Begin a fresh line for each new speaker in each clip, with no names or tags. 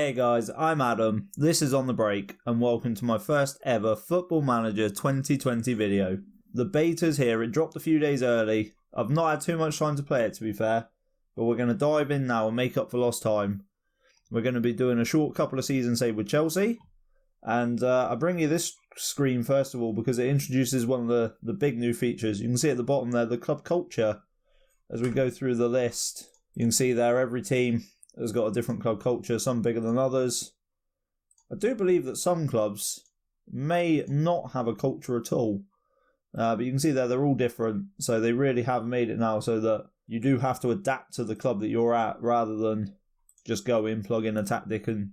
Hey guys, I'm Adam, this is On The Break, and welcome to my first ever Football Manager 2020 video. The beta's here, it dropped a few days early. I've not had too much time to play it, to be fair, but we're going to dive in now and make up for lost time. We're going to be doing a short couple of seasons save with Chelsea, and I bring you this screen first of all because it introduces one of the big new features. You can see at the bottom there the club culture. As we go through the list, you can see there every team has got a different club culture, some bigger than others. I do believe that some clubs may not have a culture at all. But you can see there they're all different. So they really have made it now so that you do have to adapt to the club that you're at rather than just go in, plug in a tactic and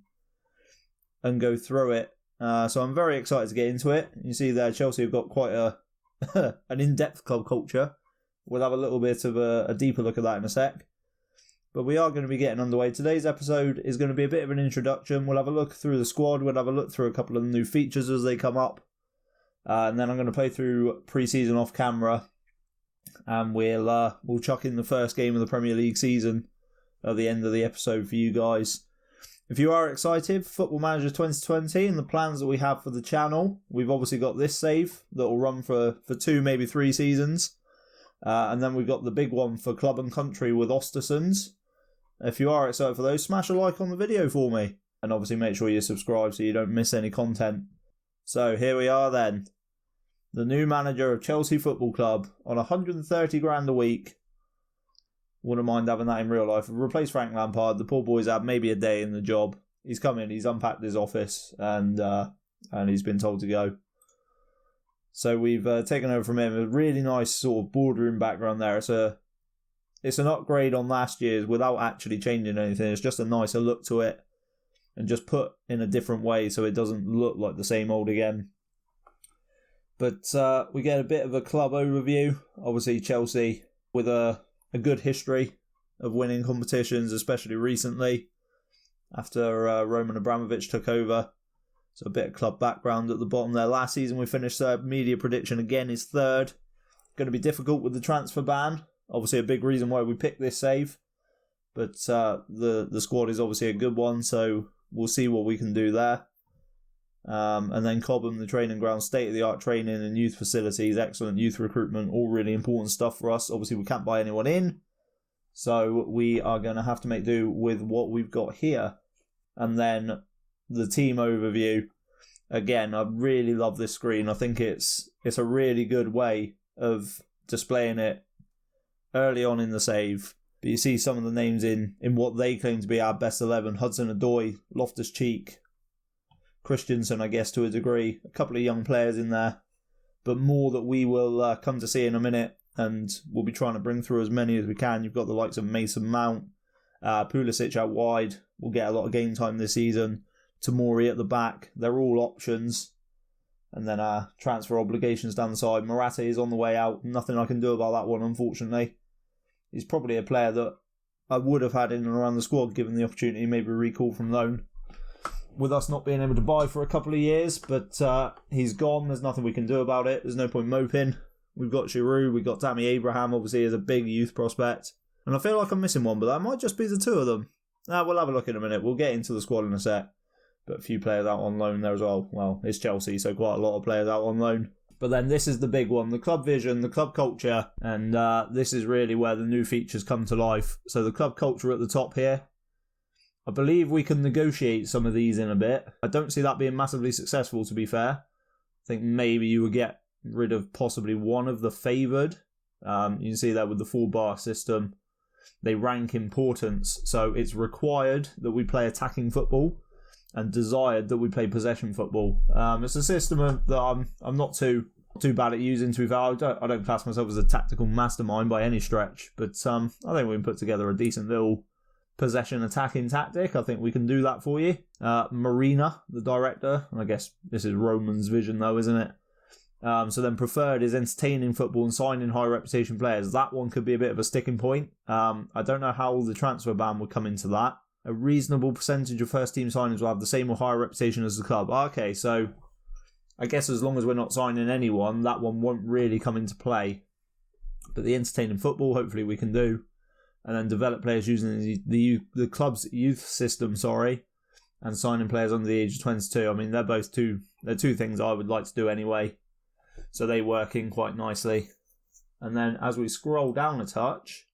go through it. So I'm very excited to get into it. You see there Chelsea have got quite an in-depth club culture. We'll have a little bit of a deeper look at that in a sec. But we are going to be getting underway. Today's episode is going to be a bit of an introduction. We'll have a look through the squad. We'll have a look through a couple of new features as they come up. And then I'm going to play through pre-season off camera. And we'll chuck in the first game of the Premier League season at the end of the episode for you guys. If you are excited, Football Manager 2020 and the plans that we have for the channel, we've obviously got this save that will run for 2, maybe 3 seasons. And then we've got the big one for Club and Country with Ostersons. If you are excited for those, smash a like on the video for me. And obviously make sure you subscribe so you don't miss any content. So here we are then. The new manager of Chelsea Football Club on 130 grand a week. Wouldn't mind having that in real life. Replace Frank Lampard. The poor boy's had maybe a day in the job. He's come in, he's unpacked his office and he's been told to go. So we've taken over from him. A really nice sort of boardroom background there. It's an upgrade on last year's without actually changing anything. It's just a nicer look to it and just put in a different way so it doesn't look like the same old again. But we get a bit of a club overview. Obviously Chelsea with a good history of winning competitions, especially recently after Roman Abramovich took over. So a bit of club background at the bottom there. Last season we finished third. Media prediction again is third. Going to be difficult with the transfer ban. Obviously a big reason why we picked this save. But the squad is obviously a good one, so we'll see what we can do there. And then Cobham, the training ground, state-of-the-art training and youth facilities, excellent youth recruitment, all really important stuff for us. Obviously we can't buy anyone in, so we are going to have to make do with what we've got here. And then the team overview. Again, I really love this screen. I think it's a really good way of displaying it early on in the save. But you see some of the names in what they claim to be our best 11. Hudson-Odoi, Loftus-Cheek, Christensen, I guess, to a degree. A couple of young players in there. But more that we will come to see in a minute. And we'll be trying to bring through as many as we can. You've got the likes of Mason Mount, Pulisic out wide. We'll get a lot of game time this season. Tomori at the back. They're all options. And then transfer obligations down the side. Morata is on the way out. Nothing I can do about that one, unfortunately. He's probably a player that I would have had in and around the squad given the opportunity, maybe recall from loan. With us not being able to buy for a couple of years, but he's gone. There's nothing we can do about it. There's no point moping. We've got Giroud. We've got Tammy Abraham, obviously, as a big youth prospect. And I feel like I'm missing one, but that might just be the two of them. We'll have a look in a minute. We'll get into the squad in a sec. But a few players out on loan there as well. Well, it's Chelsea, so quite a lot of players out on loan. But then this is the big one, the club vision, the club culture. And this is really where the new features come to life. So the club culture at the top here. I believe we can negotiate some of these in a bit. I don't see that being massively successful, to be fair. I think maybe you would get rid of possibly one of the favoured. You can see that with the 4-bar system. They rank importance. So it's required that we play attacking football and desired that we play possession football. It's a system that I'm not too bad at using, to be fair. I don't class myself as a tactical mastermind by any stretch, but I think we can put together a decent little possession attacking tactic. I think we can do that for you. Marina, the director, I guess this is Roman's vision though, isn't it? So then preferred is entertaining football and signing high reputation players. That one could be a bit of a sticking point. I don't know how the transfer ban would come into that. A reasonable percentage of first team signings will have the same or higher reputation as the club. Okay, so I guess as long as we're not signing anyone, that one won't really come into play. But the entertaining football, hopefully we can do. And then develop players using the club's youth system, and signing players under the age of 22. I mean, they're two things I would like to do anyway. So they work in quite nicely. And then as we scroll down a touch,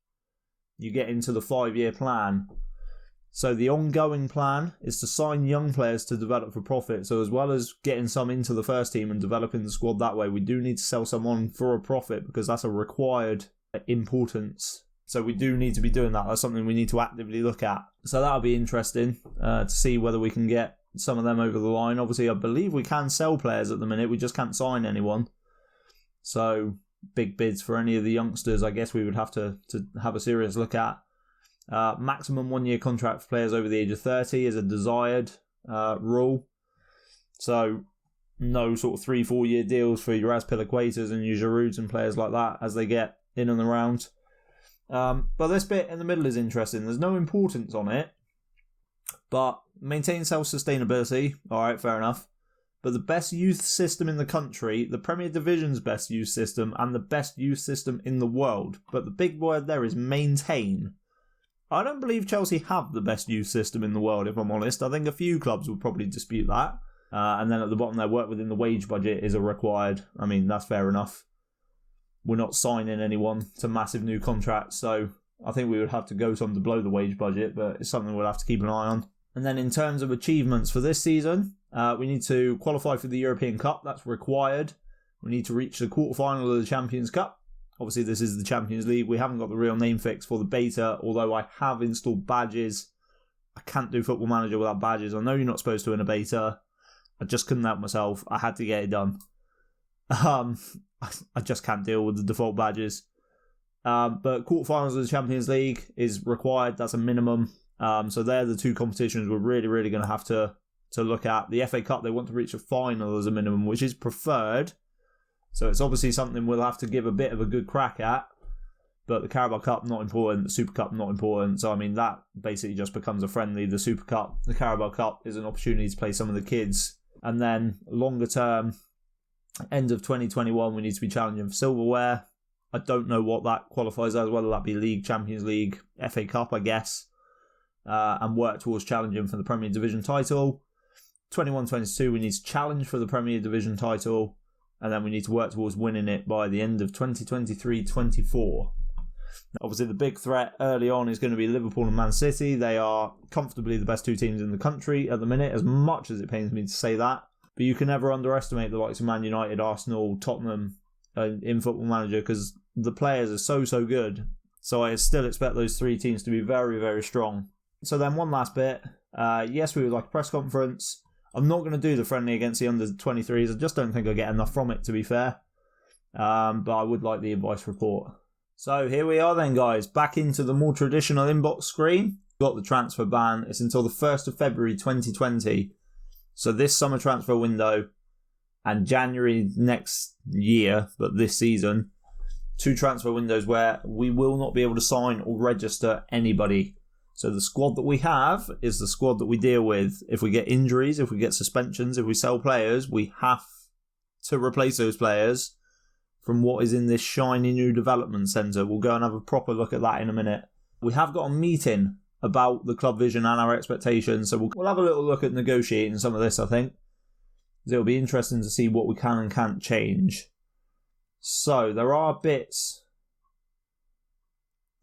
you get into the 5-year plan. So the ongoing plan is to sign young players to develop for profit. So as well as getting some into the first team and developing the squad that way, we do need to sell someone for a profit because that's a required importance. So we do need to be doing that. That's something we need to actively look at. So that'll be interesting to see whether we can get some of them over the line. Obviously, I believe we can sell players at the minute. We just can't sign anyone. So big bids for any of the youngsters, I guess we would have to have a serious look at. Maximum 1-year contract for players over the age of 30 is a desired rule. So no sort of 3-4 year deals for your Azpilicuetas and your Girouds and players like that as they get in and around. But this bit in the middle is interesting. There's no importance on it, but maintain self-sustainability. All right, fair enough. But the best youth system in the country, the Premier Division's best youth system, and the best youth system in the world. But the big word there is maintain. I don't believe Chelsea have the best youth system in the world, if I'm honest. I think a few clubs would probably dispute that. And then at the bottom, their work within the wage budget is a required. I mean, that's fair enough. We're not signing anyone to massive new contracts, so I think we would have to go something below the wage budget, but it's something we'll have to keep an eye on. And then in terms of achievements for this season, we need to qualify for the European Cup. That's required. We need to reach the quarterfinal of the Champions Cup. Obviously, this is the Champions League. We haven't got the real name fix for the beta, although I have installed badges. I can't do Football Manager without badges. I know you're not supposed to in a beta. I just couldn't help myself. I had to get it done. I just can't deal with the default badges. But quarterfinals of the Champions League is required. That's a minimum. So they're the two competitions we're really going to have to look at. The FA Cup, they want to reach a final as a minimum, which is preferred. So it's obviously something we'll have to give a bit of a good crack at. But the Carabao Cup, not important. The Super Cup, not important. So, I mean, that basically just becomes a friendly. The Super Cup, the Carabao Cup is an opportunity to play some of the kids. And then, longer term, end of 2021, we need to be challenging for silverware. I don't know what that qualifies as, whether that be League, Champions League, FA Cup, I guess. And work towards challenging for the Premier Division title. 21-22, we need to challenge for the Premier Division title. And then we need to work towards winning it by the end of 2023-24. Obviously, the big threat early on is going to be Liverpool and Man City. They are comfortably the best two teams in the country at the minute, as much as it pains me to say that. But you can never underestimate the likes of Man United, Arsenal, Tottenham in Football Manager because the players are so good. So I still expect those three teams to be very strong. So then one last bit. Yes, we would like a press conference. I'm not going to do the friendly against the under-23s. I just don't think I'll get enough from it, to be fair. But I would like the advice report. So here we are then, guys. Back into the more traditional inbox screen. We've got the transfer ban. It's until the 1st of February 2020. So this summer transfer window and January next year, but this season, 2 transfer windows where we will not be able to sign or register anybody. So the squad that we have is the squad that we deal with. If we get injuries, if we get suspensions, if we sell players, we have to replace those players from what is in this shiny new development centre. We'll go and have a proper look at that in a minute. We have got a meeting about the club vision and our expectations, so we'll have a little look at negotiating some of this, I think. It'll be interesting to see what we can and can't change. So there are bits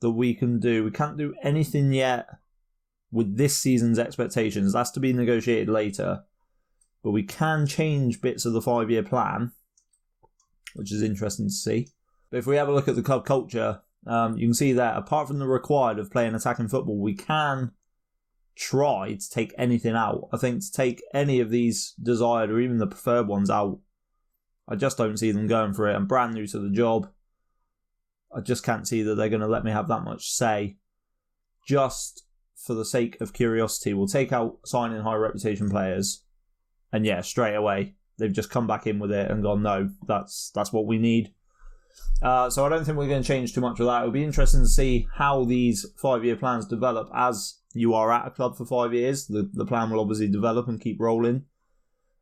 that we can do. We can't do anything yet with this season's expectations. That's to be negotiated later. But we can change bits of the 5-year plan, which is interesting to see. But if we have a look at the club culture, you can see that apart from the required of playing attacking football, we can try to take anything out. I think to take any of these desired or even the preferred ones out, I just don't see them going for it. I'm brand new to the job. I just can't see that they're going to let me have that much say. Just for the sake of curiosity, we'll take out signing high reputation players. And yeah, straight away, they've just come back in with it and gone, no, that's what we need. So I don't think we're going to change too much with that. It'll be interesting to see how these 5-year plans develop as you are at a club for 5 years. The plan will obviously develop and keep rolling.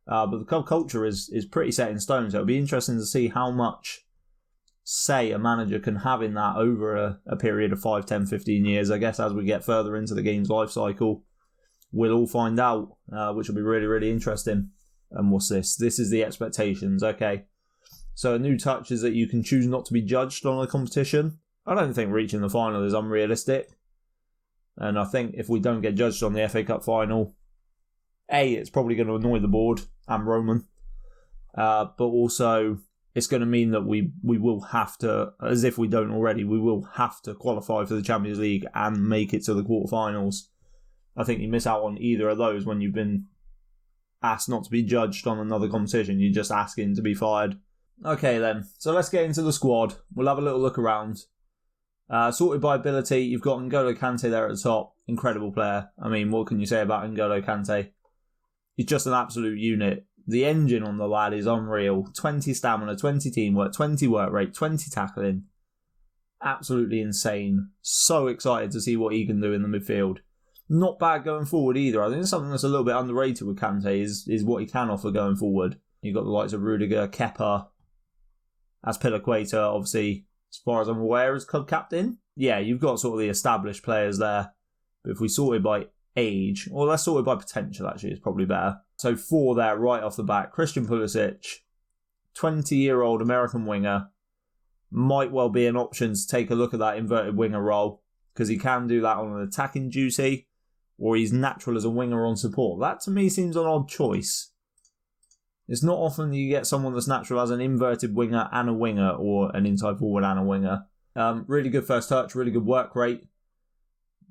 But the club culture is pretty set in stone. So it'll be interesting to see how much say a manager can have in that over a period of 5, 10, 15 years. I guess as we get further into the game's life cycle, We'll all find out, which will be really, really interesting. And what's this? This is the expectations. Okay. So a new touch is that you can choose not to be judged on a competition. I don't think reaching the final is unrealistic. And I think if we don't get judged on the FA Cup final, it's probably going to annoy the board and Roman. But also, it's going to mean that we will have to, as if we don't already, we will have to qualify for the Champions League and make it to the quarterfinals. I think you miss out on either of those when you've been asked not to be judged on another competition. You're just asking to be fired. Okay then, so let's get into the squad. We'll have a little look around. Sorted by ability, you've got N'Golo Kante there at the top. Incredible player. I mean, what can you say about N'Golo Kante? He's just an absolute unit. The engine on the lad is unreal. 20 stamina, 20 teamwork, 20 work rate, 20 tackling. Absolutely insane. So excited to see what he can do in the midfield. Not bad going forward either. I think it's something that's a little bit underrated with Kante is what he can offer going forward. You've got the likes of Rudiger, Kepa, Azpilicueta, obviously, as far as I'm aware, as club captain. Yeah, you've got sort of the established players there. But if we sorted by age, or let's sort it by potential actually, it's probably better. So 4 there right off the bat. Christian Pulisic, 20-year-old American winger, might well be an option to take a look at that inverted winger role, because he can do that on an attacking duty, or he's natural as a winger on support. That to me seems an odd choice. It's not often that you get someone that's natural as an inverted winger and a winger, or an inside forward and a winger. Really good first touch, really good work rate.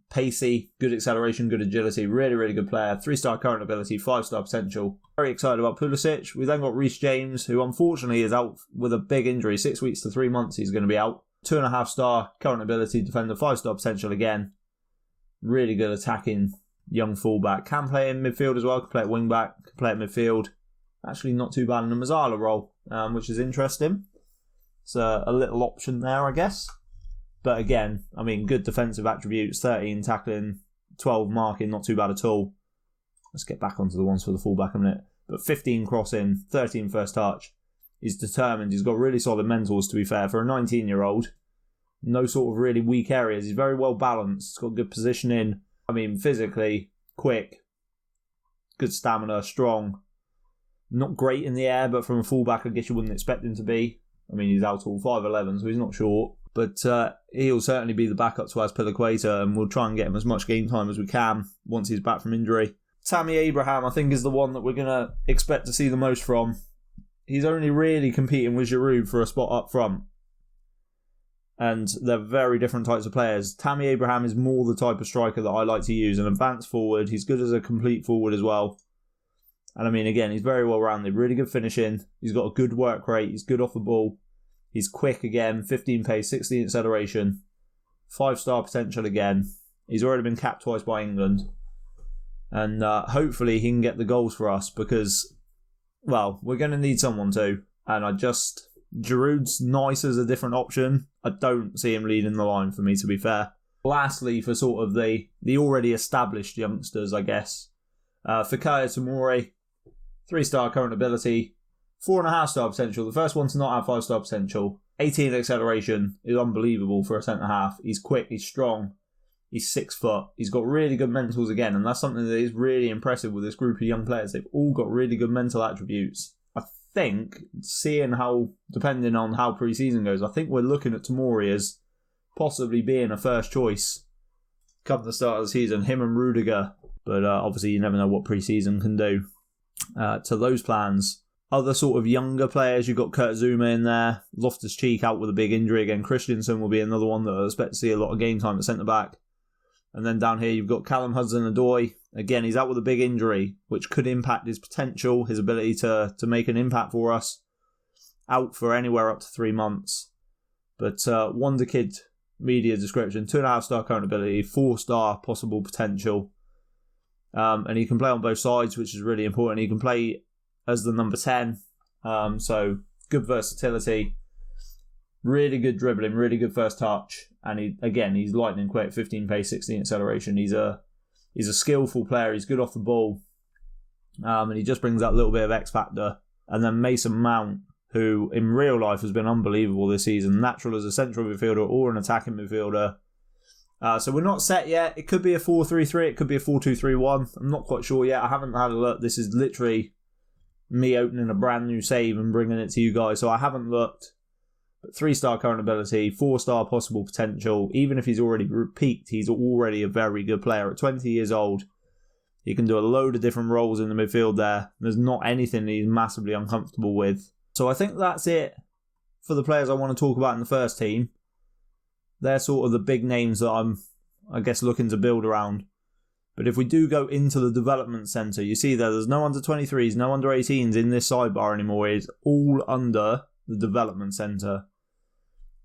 Pacey, good acceleration, good agility, really, really good player. 3-star current ability, 5-star potential. Very excited about Pulisic. We then got Reece James, who unfortunately is out with a big injury. 6 weeks to 3 months he's going to be out. 2.5-star current ability, defender, 5-star potential again. Really good attacking young fullback. Can play in midfield as well, can play at wing back, can play at midfield. Actually not too bad in the Mazzala role, which is interesting. It's a little option there, I guess. But again, I mean, good defensive attributes, 13 tackling, 12 marking, not too bad at all. Let's get back onto the ones for the fullback a minute. But 15 crossing, 13 first touch. He's determined. He's got really solid mentals, to be fair. For a 19-year-old, no sort of really weak areas. He's very well balanced. He's got good positioning. I mean, physically, quick, good stamina, strong. Not great in the air, but from a fullback, I guess you wouldn't expect him to be. I mean, he's out all 5'11", so he's not short. But he'll certainly be the backup to Azpilicueta, and we'll try and get him as much game time as we can once he's back from injury. Tammy Abraham, I think, is the one that we're going to expect to see the most from. He's only really competing with Giroud for a spot up front. And they're very different types of players. Tammy Abraham is more the type of striker that I like to use. An advanced forward. He's good as a complete forward as well. And I mean, again, he's very well rounded. Really good finishing. He's got a good work rate. He's good off the ball. He's quick again, 15 pace, 16 acceleration, 5-star potential again. He's already been capped twice by England. And hopefully he can get the goals for us because, well, we're going to need someone to. And Giroud's nice as a different option. I don't see him leading the line for me, to be fair. Lastly, for sort of the already established youngsters, I guess. Fikayo Tomori, 3-star current ability. 4.5-star potential. The first one to not have 5-star potential. 18 acceleration is unbelievable for a centre-half. He's quick, he's strong, he's 6 foot. He's got really good mentals again, and that's something that is really impressive with this group of young players. They've all got really good mental attributes. I think, seeing how, depending on how pre-season goes, I think we're looking at Tomori as possibly being a first choice come the start of the season, him and Rudiger. But obviously you never know what pre-season can do to those plans. Other sort of younger players, you've got Kurt Zouma in there. Loftus-Cheek out with a big injury again. Christensen will be another one that I expect to see a lot of game time at centre-back. And then down here you've got Callum Hudson-Odoi. Again, he's out with a big injury, which could impact his potential, his ability to make an impact for us. Out for anywhere up to 3 months. But Wonder Kid media description, 2.5-star current ability, 4-star possible potential. And he can play on both sides, which is really important. He can play as the number 10. So good versatility. Really good dribbling, really good first touch. And he's lightning quick, 15 pace, 16 acceleration. He's a skillful player. He's good off the ball. And he just brings that little bit of X factor. And then Mason Mount, who in real life has been unbelievable this season. Natural as a central midfielder or an attacking midfielder. So we're not set yet. It could be a 4-3-3. It could be a 4-2-3-1. I'm not quite sure yet. I haven't had a look. This is literally me opening a brand new save and bringing it to you guys. So I haven't looked. But 3-star current ability, 4-star possible potential. Even if he's already peaked, he's already a very good player. At 20 years old, he can do a load of different roles in the midfield there. There's not anything he's massively uncomfortable with. So I think that's it for the players I want to talk about in the first team. They're sort of the big names that I'm, I guess, looking to build around. But if we do go into the development centre, you see there's no under 23s, no under 18s in this sidebar anymore. It's all under the development centre,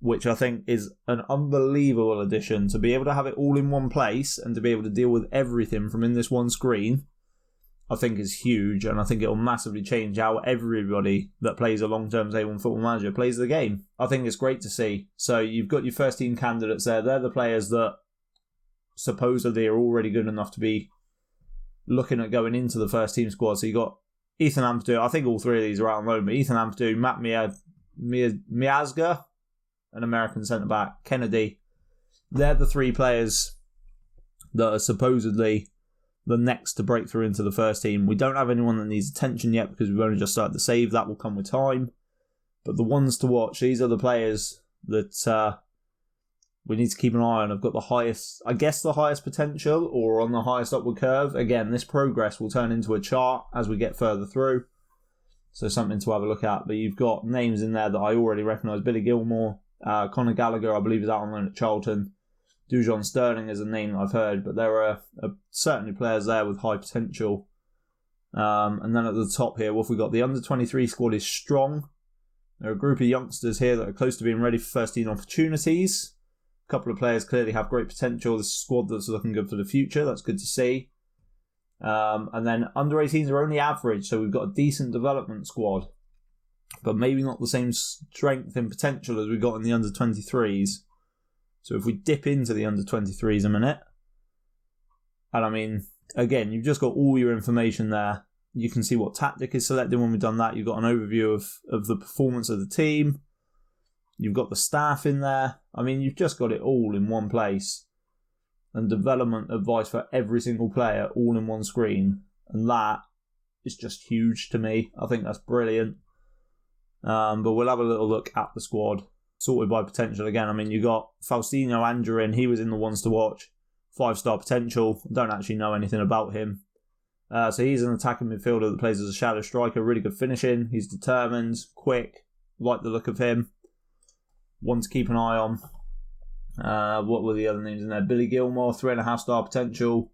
which I think is an unbelievable addition. To be able to have it all in one place and to be able to deal with everything from in this one screen, I think is huge, and I think it'll massively change how everybody that plays a long-term Table 1 Football Manager plays the game. I think it's great to see. So you've got your first team candidates there. They're the players that supposedly are already good enough to be looking at going into the first team squad. So you got Ethan Ampadu. I think all three of these are out on loan, but Ethan Ampadu, Matt Miazga, an American centre-back, Kennedy. They're the three players that are supposedly the next to break through into the first team. We don't have anyone that needs attention yet because we've only just started the save. That will come with time. But the ones to watch, these are the players that we need to keep an eye on. Have got the highest, I guess the highest potential or on the highest upward curve. Again, this progress will turn into a chart as we get further through. So something to have a look at. But you've got names in there that I already recognise. Billy Gilmore, Conor Gallagher, I believe, is out on loan at Charlton. Dujon Sterling is a name that I've heard, but there are certainly players there with high potential. And then at the top here, what have we got? The under-23 squad is strong. There are a group of youngsters here that are close to being ready for first team opportunities. A couple of players clearly have great potential. This is a squad that's looking good for the future. That's good to see. And then under-18s are only average, so we've got a decent development squad, but maybe not the same strength and potential as we got in the under-23s. So if we dip into the under-23s a minute, and I mean, again, you've just got all your information there. You can see what tactic is selected when we've done that. You've got an overview of the performance of the team. You've got the staff in there. I mean, you've just got it all in one place. And development advice for every single player all in one screen. And that is just huge to me. I think that's brilliant. But we'll have a little look at the squad. Sorted by potential again. I mean, you got Faustino Angerin. He was in the ones to watch. 5-star potential. Don't actually know anything about him. So he's an attacking midfielder that plays as a shadow striker. Really good finishing. He's determined, quick. Like the look of him. One to keep an eye on. What were the other names in there? Billy Gilmore, 3.5-star potential.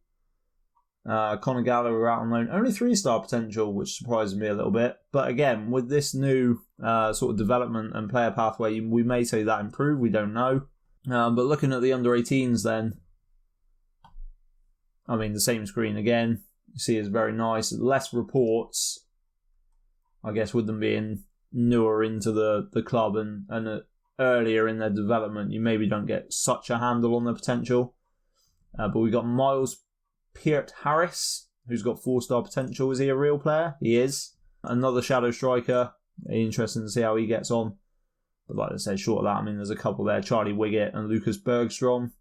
Conor Gallagher out on loan. Only 3-star potential, which surprises me a little bit. But again, with this new sort of development and player pathway, we may say that improved. We don't know. But looking at the under-18s then, I mean, the same screen again. You see it's very nice. Less reports, I guess, with them being newer into the club and earlier in their development, you maybe don't get such a handle on their potential. But we got Miles Peart-Harris, who's got 4-star potential. Is he a real player? He is. Another shadow striker. Interesting to see how he gets on. But like I said, short of that, I mean, there's a couple there. Charlie Wiggett and Lucas Bergstrom.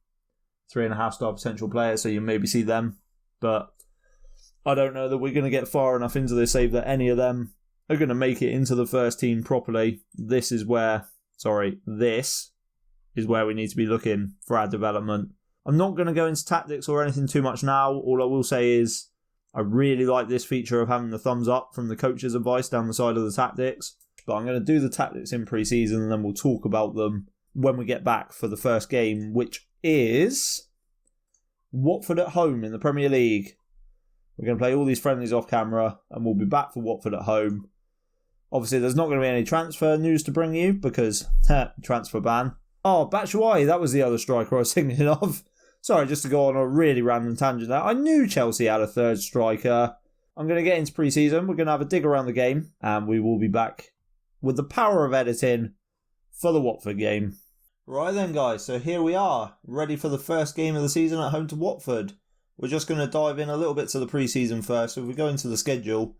3.5-star potential players, so you maybe see them. But I don't know that we're going to get far enough into this save that any of them are going to make it into the first team properly. This is where we need to be looking for our development. I'm not going to go into tactics or anything too much now. All I will say is I really like this feature of having the thumbs up from the coach's advice down the side of the tactics. But I'm going to do the tactics in pre-season and then we'll talk about them when we get back for the first game, which is Watford at home in the Premier League. We're going to play all these friendlies off camera and we'll be back for Watford at home. Obviously, there's not going to be any transfer news to bring you because transfer ban. Oh, Batshuayi, that was the other striker I was thinking of. Sorry, just to go on a really random tangent there. I knew Chelsea had a third striker. I'm going to get into pre-season. We're going to have a dig around the game and we will be back with the power of editing for the Watford game. Right then, guys, so here we are, ready for the first game of the season at home to Watford. We're just going to dive in a little bit to the pre-season first. So if we go into the schedule,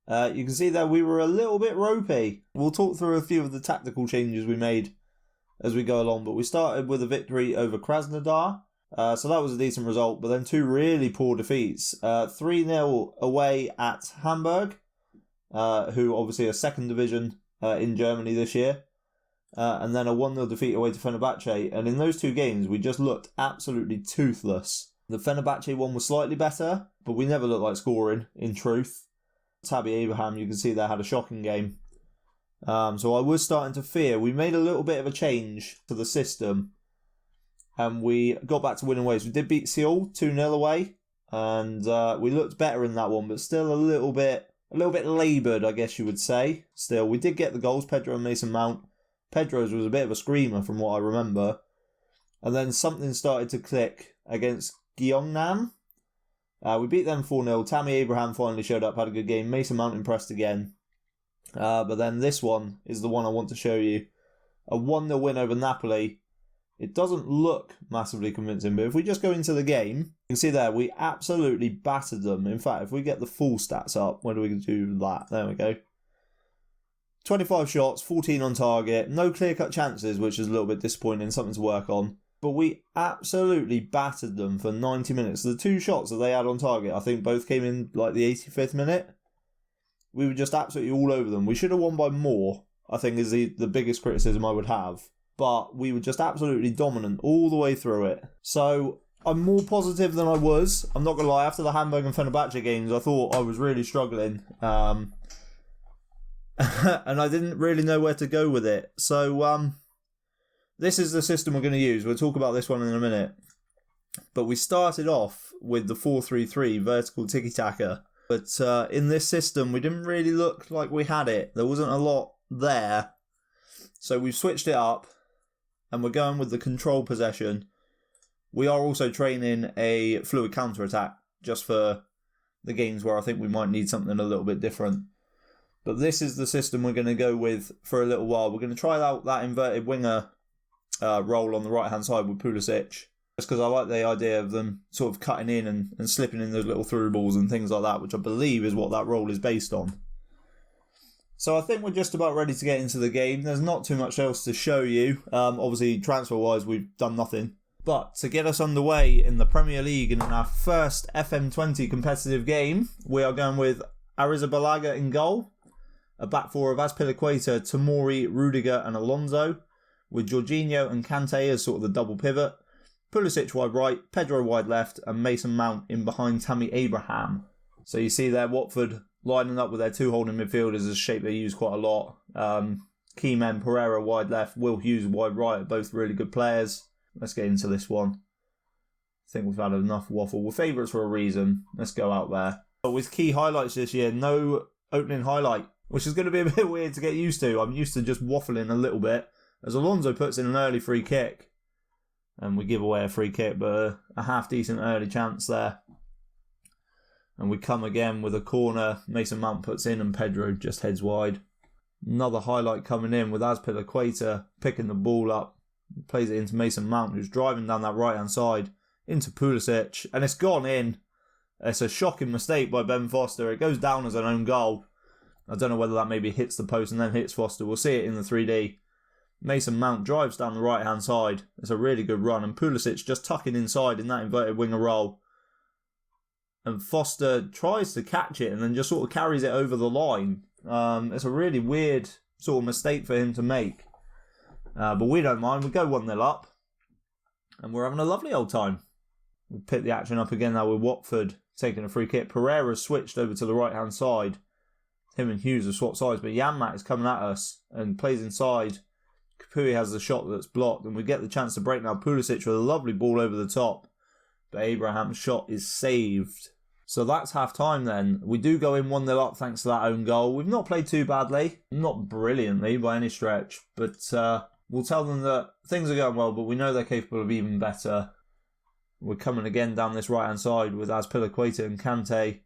you can see that we were a little bit ropey. We'll talk through a few of the tactical changes we made as we go along, but we started with a victory over Krasnodar. So that was a decent result, but then two really poor defeats. 3-0 away at Hamburg, who obviously are second division in Germany this year. And then a 1-0 defeat away to Fenerbahce. And in those two games, we just looked absolutely toothless. The Fenerbahce one was slightly better, but we never looked like scoring, in truth. Tabby Abraham, you can see there, had a shocking game. So I was starting to fear. We made a little bit of a change to the system, and we got back to winning ways. We did beat Seoul 2-0 away, and we looked better in that one, but still a little bit laboured, I guess you would say. Still, we did get the goals, Pedro and Mason Mount. Pedro's was a bit of a screamer from what I remember. And then something started to click against Gyeongnam. We beat them 4-0. Tammy Abraham finally showed up, had a good game. Mason Mount impressed again. But then this one is the one I want to show you. A 1-0 win over Napoli. It doesn't look massively convincing, but if we just go into the game, you can see there, we absolutely battered them. In fact, if we get the full stats up, when do we do that? There we go. 25 shots, 14 on target, no clear-cut chances, which is a little bit disappointing, something to work on. But we absolutely battered them for 90 minutes. The two shots that they had on target, I think both came in like the 85th minute. We were just absolutely all over them. We should have won by more, I think, is the biggest criticism I would have. But we were just absolutely dominant all the way through it. So I'm more positive than I was. I'm not going to lie, after the Hamburg and Fenerbahce games, I thought I was really struggling. And I didn't really know where to go with it. So this is the system we're going to use. We'll talk about this one in a minute. But we started off with the 4-3-3 vertical tiki-taka. But in this system, we didn't really look like we had it. There wasn't a lot there. So we've switched it up. And we're going with the control possession. We are also training a fluid counter-attack. Just for the games where I think we might need something a little bit different. But this is the system we're going to go with for a little while. We're going to try out that inverted winger role on the right-hand side with Pulisic. Just because I like the idea of them sort of cutting in and slipping in those little through balls and things like that, which I believe is what that role is based on. So I think we're just about ready to get into the game. There's not too much else to show you. Obviously, transfer-wise, we've done nothing. But to get us underway in the Premier League and in our first FM20 competitive game, we are going with Arrizabalaga in goal. A back four of Azpilicueta, Tomori, Rudiger and Alonso, with Jorginho and Kante as sort of the double pivot. Pulisic wide right, Pedro wide left, and Mason Mount in behind Tammy Abraham. So you see there, Watford lining up with their two holding midfielders, a shape they use quite a lot. Key men, Pereira wide left, Will Hughes wide right, are both really good players. Let's get into this one. I think we've had enough waffle. We're favourites for a reason. Let's go out there. But with key highlights this year, no opening highlight, which is going to be a bit weird to get used to. I'm used to just waffling a little bit. As Alonso puts in an early free kick. And we give away a free kick, but a half-decent early chance there. And we come again with a corner. Mason Mount puts in and Pedro just heads wide. Another highlight coming in with Azpilicueta picking the ball up. Plays it into Mason Mount, who's driving down that right-hand side into Pulisic. And it's gone in. It's a shocking mistake by Ben Foster. It goes down as an own goal. I don't know whether that maybe hits the post and then hits Foster. We'll see it in the 3D. Mason Mount drives down the right-hand side. It's a really good run. And Pulisic just tucking inside in that inverted winger role. And Foster tries to catch it and then just sort of carries it over the line. It's a really weird sort of mistake for him to make. But we don't mind. We go 1-0 up. And we're having a lovely old time. We pick the action up again now with Watford taking a free kick. Pereira's switched over to the right-hand side. Him and Hughes have swapped sides, but Janmaat is coming at us and plays inside. Kapui has the shot that's blocked, and we get the chance to break now. Pulisic with a lovely ball over the top, but Abraham's shot is saved. So that's half-time then. We do go in 1-0 up thanks to that own goal. We've not played too badly, not brilliantly by any stretch, but we'll tell them that things are going well, but we know they're capable of even better. We're coming again down this right-hand side with Azpilicueta and Kante.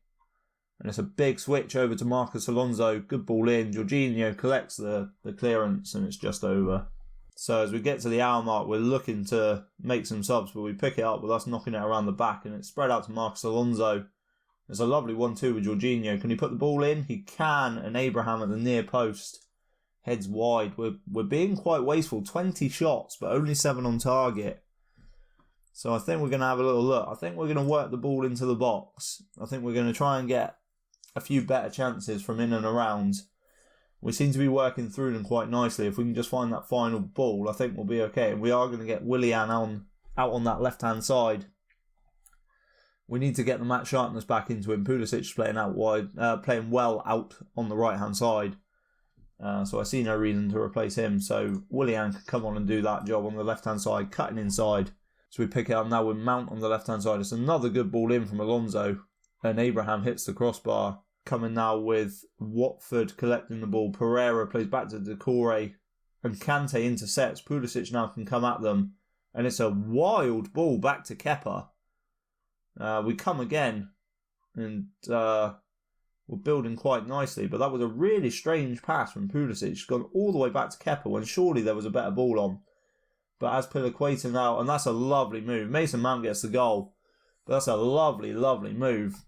And it's a big switch over to Marcus Alonso. Good ball in. Jorginho collects the clearance and it's just over. So as we get to the hour mark, we're looking to make some subs, but we pick it up with us knocking it around the back and it's spread out to Marcus Alonso. There's a lovely 1-2 with Jorginho. Can he put the ball in? He can, and Abraham at the near post heads wide. We're being quite wasteful. 20 shots, but only 7 on target. So I think we're going to have a little look. I think we're going to work the ball into the box. I think we're going to try and get a few better chances from in and around. We seem to be working through them quite nicely. If we can just find that final ball, I think we'll be okay. And we are going to get Willian out on that left-hand side. We need to get the match sharpness back into him. Pulisic's playing out wide, playing well out on the right-hand side. So I see no reason to replace him. So Willian can come on and do that job on the left-hand side, cutting inside. So we pick it up now with Mount on the left-hand side. It's another good ball in from Alonso. And Abraham hits the crossbar. Coming now with Watford collecting the ball. Pereira plays back to Decore. And Kante intercepts. Pulisic now can come at them. And it's a wild ball back to Kepa. We come again. And we're building quite nicely. But that was a really strange pass from Pulisic. It's gone all the way back to Kepa when surely there was a better ball on. But as Piliqueta now, and that's a lovely move. Mason Mount gets the goal. But that's a lovely, lovely move.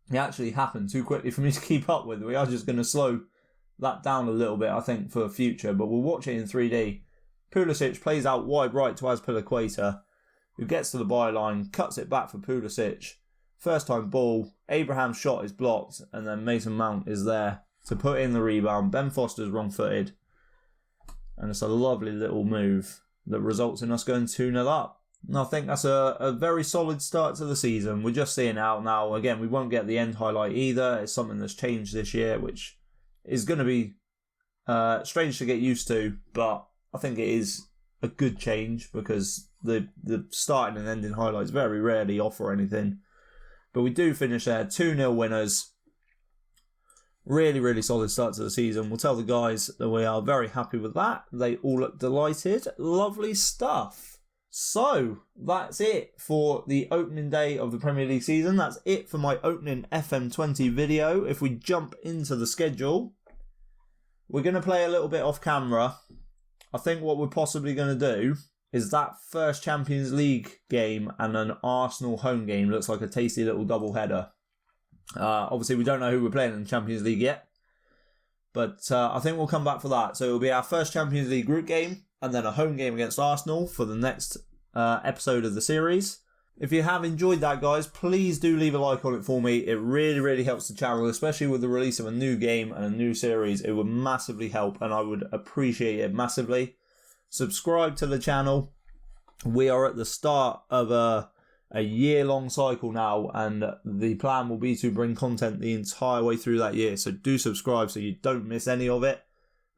It actually happened too quickly for me to keep up with. We are just going to slow that down a little bit, I think, for the future. But we'll watch it in 3D. Pulisic plays out wide right to Piliqueta, who gets to the byline, cuts it back for Pulisic. First time ball. Abraham's shot is blocked. And then Mason Mount is there to put in the rebound. Ben Foster's wrong-footed. And it's a lovely little move that results in us going 2-0 up. And I think that's a very solid start to the season. We're just seeing out now. Again, we won't get the end highlight either. It's something that's changed this year, which is going to be strange to get used to. But I think it is a good change because the starting and ending highlights very rarely offer anything. But we do finish there. 2-0 winners. Really, really solid start to the season. We'll tell the guys that we are very happy with that. They all look delighted. Lovely stuff. So, that's it for the opening day of the Premier League season. That's it for my opening FM20 video. If we jump into the schedule, we're going to play a little bit off camera. I think what we're possibly going to do is that first Champions League game and an Arsenal home game looks like a tasty little double header. Obviously, we don't know who we're playing in the Champions League yet. But I think we'll come back for that. So it'll be our first Champions League group game and then a home game against Arsenal for the next episode of the series. If you have enjoyed that, guys, please do leave a like on it for me. It really, really helps the channel, especially with the release of a new game and a new series. It would massively help and I would appreciate it massively. Subscribe to the channel. We are at the start of a year-long cycle now, and the plan will be to bring content the entire way through that year. So do subscribe so you don't miss any of it.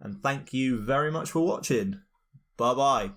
And thank you very much for watching. Bye-bye.